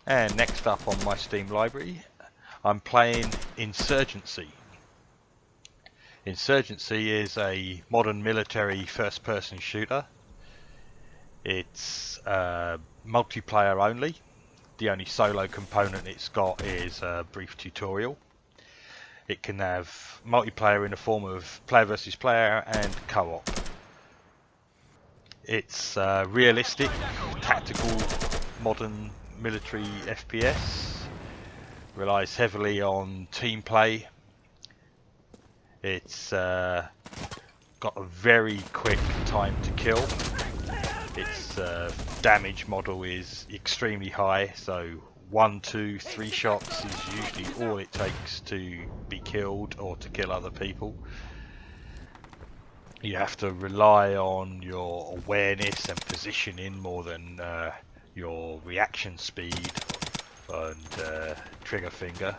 And next up on my Steam library, I'm playing Insurgency. Insurgency is a modern military first-person shooter. It's multiplayer only. The only solo component it's got is a brief tutorial. It can have multiplayer in the form of player versus player and co-op. It's realistic, tactical, modern military FPS. Relies heavily on team play. It's got a very quick time to kill. Its damage model is extremely high, so 1, 2, 3 shots is usually all it takes to be killed or to kill other people. You have to rely on your awareness and positioning more than your reaction speed and trigger finger.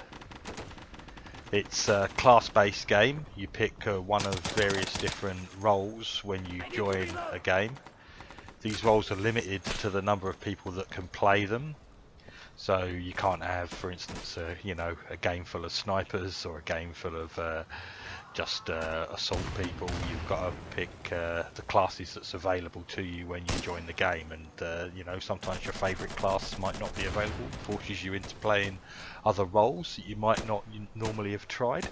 It's a class-based game. You pick one of various different roles when you join a game. These roles are limited to the number of people that can play them. So you can't have, for instance, a game full of snipers or a game full of just assault people. You've got to pick the classes that's available to you when you join the game, and sometimes your favourite class might not be available. It forces you into playing other roles that you might not normally have tried.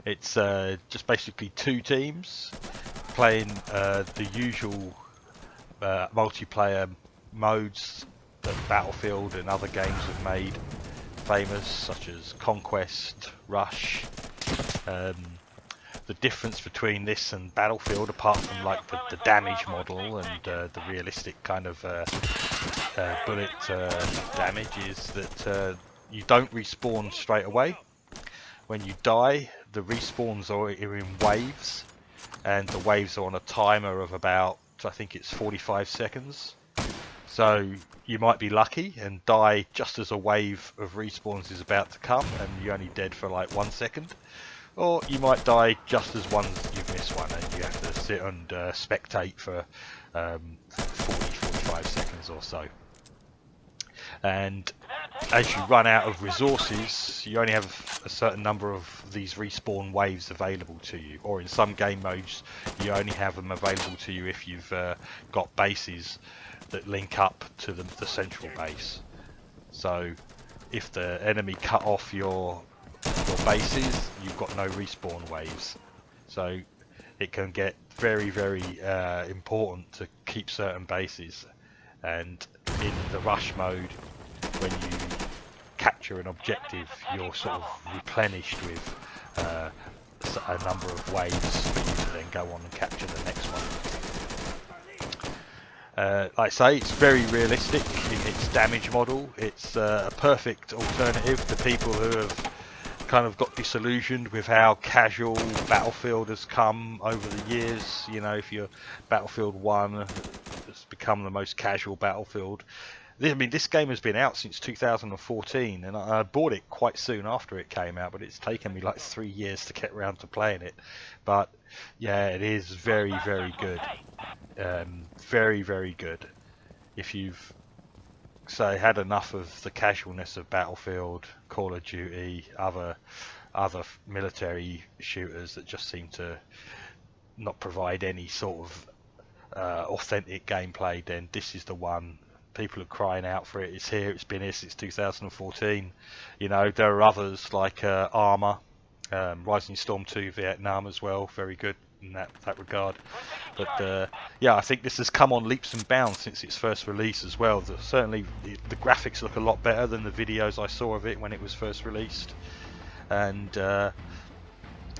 It's just basically 2 teams playing the usual multiplayer modes that Battlefield and other games have made famous, such as Conquest, Rush. The difference between this and Battlefield, apart from like the damage model and the realistic kind of bullet damage, is that you don't respawn straight away. When you die, the respawns are in waves, and the waves are on a timer of about, I think it's 45 seconds. So you might be lucky and die just as a wave of respawns is about to come, and you're only dead for like 1 second. Or you might die just as you've missed one, and you have to sit and spectate for 45 seconds or so. And as you run out of resources, you only have a certain number of these respawn waves available to you. Or in some game modes, you only have them available to you if you've got bases that link up to the central base. So if the enemy cut off your bases, you've got no respawn waves. So it can get very, very important to keep certain bases. And in the rush mode, when you capture an objective, you're sort of replenished with a number of waves for you to then go on and capture the next one. Like I say, it's very realistic in its damage model. It's a perfect alternative to people who have kind of got disillusioned with how casual Battlefield has come over the years. You know, if you're Battlefield 1, it's become the most casual Battlefield. I mean, this game has been out since 2014, and I bought it quite soon after it came out, but it's taken me like 3 years to get around to playing it. But yeah, it is very, very good. Very, very good. If you've had enough of the casualness of Battlefield, Call of Duty, other military shooters that just seem to not provide any sort of authentic gameplay, then this is the one. People are crying out for it. It's here. It's been here since 2014. You know, there are others like Armour, Rising Storm 2 Vietnam as well. Very good in that regard. But yeah, I think this has come on leaps and bounds since its first release as well. Certainly the graphics look a lot better than the videos I saw of it when it was first released, and the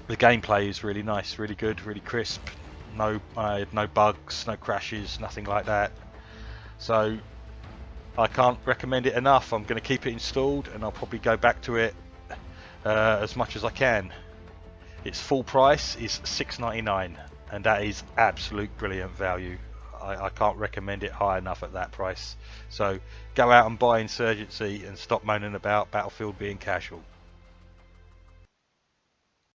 gameplay is really nice, really good, really crisp. No bugs, no crashes, nothing like that. So I can't recommend it enough. I'm going to keep it installed, and I'll probably go back to it as much as I can. Its full price is $6.99, and that is absolute brilliant value. I can't recommend it high enough at that price. So go out and buy Insurgency and stop moaning about Battlefield being casual.